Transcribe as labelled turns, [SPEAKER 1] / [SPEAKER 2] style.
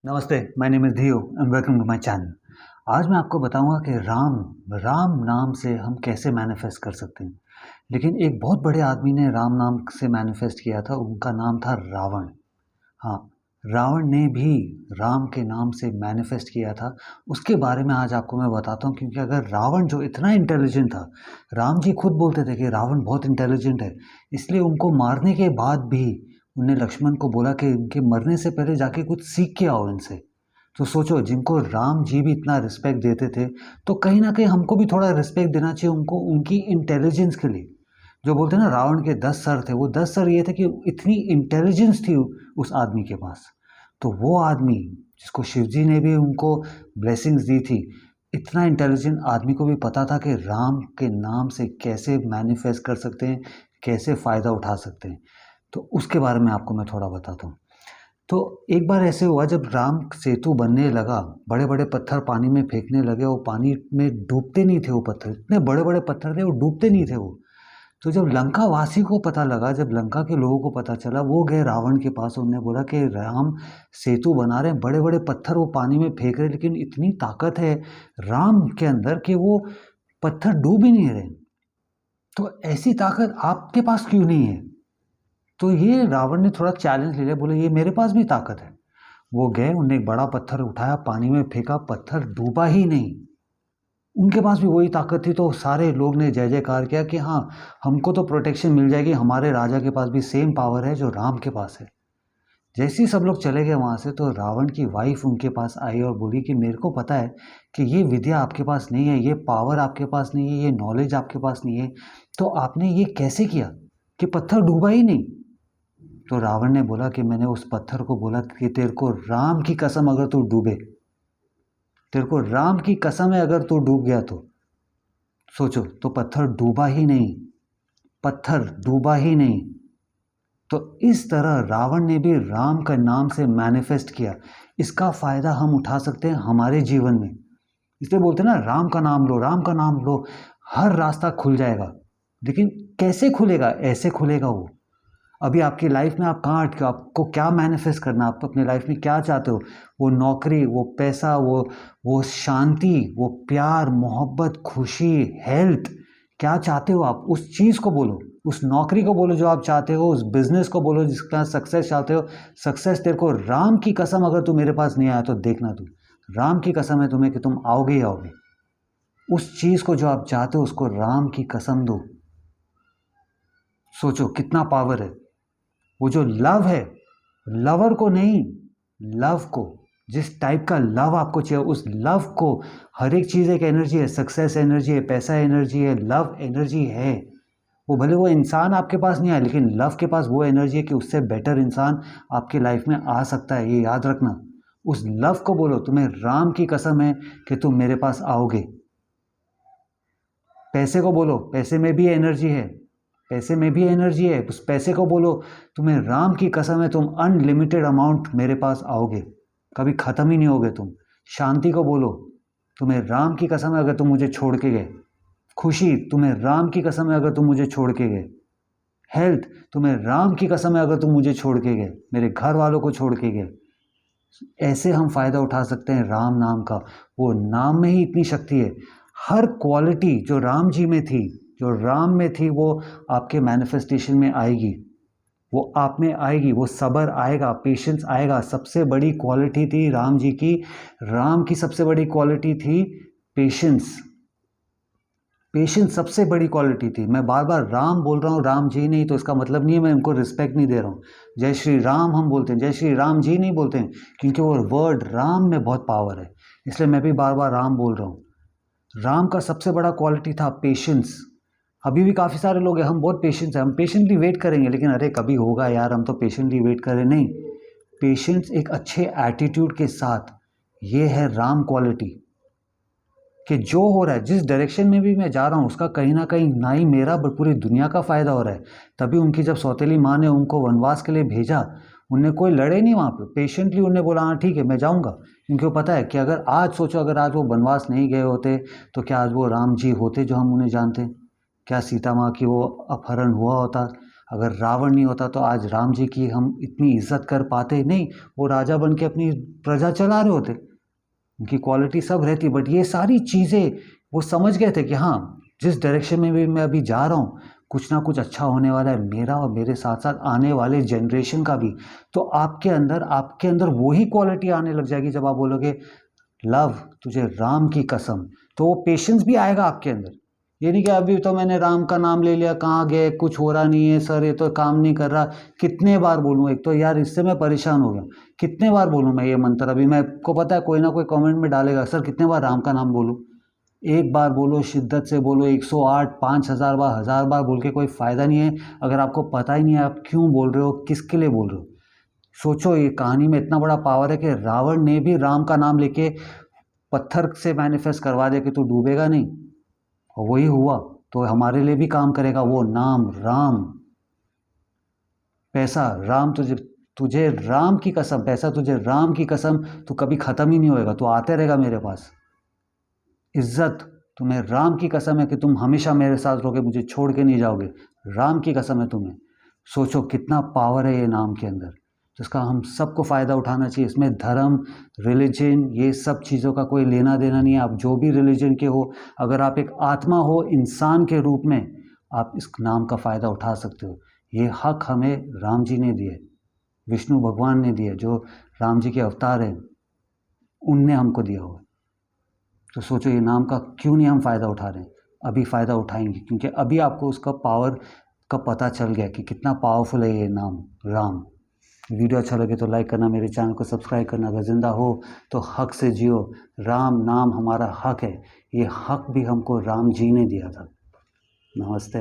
[SPEAKER 1] नमस्ते, my name is Dhiyo and welcome to my channel. आज मैं आपको बताऊंगा कि राम राम नाम से हम कैसे मैनिफेस्ट कर सकते हैं। लेकिन एक बहुत बड़े आदमी ने राम नाम से मैनिफेस्ट किया था, उनका नाम था रावण। हाँ, रावण ने भी राम के नाम से मैनिफेस्ट किया था। उसके बारे में आज आपको मैं बताता हूँ, क्योंकि अगर रावण जो इतना इंटेलिजेंट था, राम जी खुद बोलते थे कि रावण बहुत इंटेलिजेंट है, इसलिए उनको मारने के बाद भी उन्हें लक्ष्मण को बोला कि इनके मरने से पहले जाके कुछ सीख के आओ इनसे। तो सोचो, जिनको राम जी भी इतना रिस्पेक्ट देते थे, तो कहीं ना कहीं हमको भी थोड़ा रिस्पेक्ट देना चाहिए उनको, उनकी इंटेलिजेंस के लिए। जो बोलते हैं ना, रावण के 10 सर थे, वो 10 सर ये थे कि इतनी इंटेलिजेंस थी उस आदमी के पास। तो वो आदमी जिसको शिव जी ने भी उनको ब्लेसिंग्स दी थी, इतना इंटेलिजेंट आदमी को भी पता था कि राम के नाम से कैसे मैनिफेस्ट कर सकते हैं, कैसे फ़ायदा उठा सकते हैं। तो उसके बारे में आपको मैं थोड़ा बताता हूँ। तो एक बार ऐसे हुआ, जब राम सेतु बनने लगा, बड़े बड़े पत्थर पानी में फेंकने लगे, वो पानी में डूबते नहीं थे। वो पत्थर इतने बड़े बड़े पत्थर थे, वो डूबते नहीं थे वो। तो जब लंका वासी को पता लगा, जब लंका के लोगों को पता चला, वो गए रावण के पास। उन्होंने बोला कि राम सेतु बना रहे हैं, बड़े बड़े पत्थर वो पानी में फेंक रहे हैं, लेकिन इतनी ताकत है राम के अंदर कि वो पत्थर डूब ही नहीं रहे। तो ऐसी ताकत आपके पास क्यों नहीं है? तो ये रावण ने थोड़ा चैलेंज ले लिया, बोले ये मेरे पास भी ताकत है। वो गए, उन्होंने एक बड़ा पत्थर उठाया, पानी में फेंका, पत्थर डूबा ही नहीं। उनके पास भी वही ताकत थी। तो सारे लोग ने जय जयकार किया कि हाँ, हमको तो प्रोटेक्शन मिल जाएगी, हमारे राजा के पास भी सेम पावर है जो राम के पास है। जैसे ही सब लोग चले गए वहाँ से, तो रावण की वाइफ उनके पास आई और बोली कि मेरे को पता है कि ये विद्या आपके पास नहीं है, ये पावर आपके पास नहीं है, ये नॉलेज आपके पास नहीं है, तो आपने ये कैसे किया कि पत्थर डूबा ही नहीं? तो रावण ने बोला कि मैंने उस पत्थर को बोला कि तेरे को राम की कसम अगर तू डूबे, तेरे को राम की कसम है अगर तू डूब गया तो सोचो, तो पत्थर डूबा ही नहीं, पत्थर डूबा ही नहीं। तो इस तरह रावण ने भी राम का नाम से मैनिफेस्ट किया। इसका फायदा हम उठा सकते हैं हमारे जीवन में। इसलिए बोलते हैं ना, राम का नाम लो, राम का नाम लो, हर रास्ता खुल जाएगा। लेकिन कैसे खुलेगा? ऐसे खुलेगा वो। अभी आपकी लाइफ में आप कहाँ अटके हो? आपको क्या मैनिफेस्ट करना है? आप अपने लाइफ में क्या चाहते हो? वो नौकरी, वो पैसा, वो शांति, वो प्यार, मोहब्बत, खुशी, हेल्थ, क्या चाहते हो आप? उस चीज़ को बोलो, उस नौकरी को बोलो जो आप चाहते हो, उस बिजनेस को बोलो जिसका सक्सेस चाहते हो। सक्सेस तेरे को राम की कसम अगर तू मेरे पास नहीं आया तो देखना, तू राम की कसम है तुम्हें कि तुम आओगे ही आओगे। उस चीज़ को जो आप चाहते हो उसको राम की कसम दो। सोचो कितना पावर है। वो जो लव है, लवर को नहीं, लव को, जिस टाइप का लव आपको चाहिए उस लव को, हर एक चीज़ एक एनर्जी है। सक्सेस एनर्जी है, पैसा एनर्जी है, लव एनर्जी है। वो भले वो इंसान आपके पास नहीं आए, लेकिन लव के पास वो एनर्जी है कि उससे बेटर इंसान आपकी लाइफ में आ सकता है। ये याद रखना। उस लव को बोलो, तुम्हें राम की कसम है कि तुम मेरे पास आओगे। पैसे को बोलो, पैसे में भी एनर्जी है, पैसे में भी एनर्जी है। उस पैसे को बोलो, तुम्हें राम की कसम है तुम अनलिमिटेड अमाउंट मेरे पास आओगे, कभी ख़त्म ही नहीं होगे तुम। शांति को बोलो, तुम्हें राम की कसम है अगर तुम मुझे छोड़ के गए। खुशी, तुम्हें राम की कसम है अगर तुम मुझे छोड़ के गए। हेल्थ, तुम्हें राम की कसम है अगर तुम मुझे छोड़ के गए, मेरे घर वालों को छोड़ के गए। ऐसे हम फ़ायदा उठा सकते हैं राम नाम का। वो नाम में ही इतनी शक्ति है। हर क्वालिटी जो राम जी में थी, जो राम में थी, वो आपके मैनिफेस्टेशन में आएगी, वो आप में आएगी। वो सब्र आएगा, पेशेंस आएगा। सबसे बड़ी क्वालिटी थी राम जी की, राम की सबसे बड़ी क्वालिटी थी पेशेंस। पेशेंस सबसे बड़ी क्वालिटी थी। मैं बार बार राम बोल रहा हूँ, राम जी नहीं, तो इसका मतलब नहीं है मैं उनको रिस्पेक्ट नहीं दे रहा हूँ। जय श्री राम हम बोलते हैं, जय श्री राम जी नहीं बोलते हैं, क्योंकि वो वर्ड राम में बहुत पावर है। इसलिए मैं भी बार बार राम बोल रहा हूँ। राम का सबसे बड़ा क्वालिटी था पेशेंस। अभी भी काफ़ी सारे लोग हैं, हम बहुत पेशेंस हैं, हम पेशेंटली वेट करेंगे, लेकिन अरे कभी होगा यार, हम तो पेशेंटली वेट करें नहीं। पेशेंस एक अच्छे एटीट्यूड के साथ, ये है राम क्वालिटी। कि जो हो रहा है, जिस डायरेक्शन में भी मैं जा रहा हूँ, उसका कहीं ना कहीं ना ही मेरा बट पूरी दुनिया का फ़ायदा हो रहा है। तभी उनकी जब सौतेली माँ ने उनको वनवास के लिए भेजा, उनने कोई लड़े नहीं वहाँ पे, पेशेंटली उनने बोला हाँ ठीक है मैं जाऊँगा। क्योंकि वो पता है कि अगर आज सोचो, अगर आज वो वनवास नहीं गए होते तो क्या आज वो राम जी होते जो हम उन्हें जानते? क्या सीता माँ की वो अपहरण हुआ होता? अगर रावण नहीं होता तो आज राम जी की हम इतनी इज्जत कर पाते नहीं, वो राजा बन के अपनी प्रजा चला रहे होते, उनकी क्वालिटी सब रहती। बट ये सारी चीज़ें वो समझ गए थे कि हाँ, जिस डायरेक्शन में भी मैं अभी जा रहा हूँ, कुछ ना कुछ अच्छा होने वाला है मेरा और मेरे साथ साथ आने वाले जनरेशन का भी। तो आपके अंदर वही क्वालिटी आने लग जाएगी जब आप बोलोगे लव तुझे राम की कसम, तो वो पेशेंस भी आएगा आपके अंदर। ये नहीं कि अभी तो मैंने राम का नाम ले लिया, कहाँ गए, कुछ हो रहा नहीं है सर, ये तो काम नहीं कर रहा। कितने बार बोलूँ, एक तो यार इससे मैं परेशान हो गया, कितने बार बोलूँ मैं ये मंत्र। अभी मैं को पता है कोई ना कोई कमेंट में डालेगा सर कितने बार राम का नाम बोलूँ। एक बार बोलो, शिद्दत से बोलो, 108 5000 बार, 1000 बार बोल के कोई फ़ायदा नहीं है अगर आपको पता ही नहीं है आप क्यों बोल रहे हो, किसके लिए बोल रहे हो। सोचो ये कहानी में इतना बड़ा पावर है कि रावण ने भी राम का नाम लेके पत्थर से मैनिफेस्ट करवा दिया कि तू डूबेगा नहीं, और वही हुआ। तो हमारे लिए भी काम करेगा वो नाम राम। पैसा राम तुझे तुझे राम की कसम, पैसा तुझे राम की कसम, तू कभी ख़त्म ही नहीं होएगा, तू आते रहेगा मेरे पास। इज्जत तुम्हें राम की कसम है कि तुम हमेशा मेरे साथ रहोगे, मुझे छोड़ के नहीं जाओगे, राम की कसम है तुम्हें। सोचो कितना पावर है ये नाम के अंदर, जिसका हम सबको फ़ायदा उठाना चाहिए। इसमें धर्म, रिलीजन, ये सब चीज़ों का कोई लेना देना नहीं है। आप जो भी रिलीजन के हो, अगर आप एक आत्मा हो इंसान के रूप में, आप इस नाम का फ़ायदा उठा सकते हो। ये हक हमें राम जी ने दिए, विष्णु भगवान ने दिए, जो राम जी के अवतार हैं, उनने हमको दिया हुआ। तो सोचो ये नाम का क्यों नहीं हम फ़ायदा उठा रहे हैं। अभी फ़ायदा उठाएंगे, क्योंकि अभी आपको उसका पावर का पता चल गया कि कितना पावरफुल है ये नाम राम। वीडियो अच्छा लगे तो लाइक करना, मेरे चैनल को सब्सक्राइब करना। अगर ज़िंदा हो तो हक से जियो, राम नाम हमारा हक है, ये हक भी हमको राम जी ने दिया था। नमस्ते।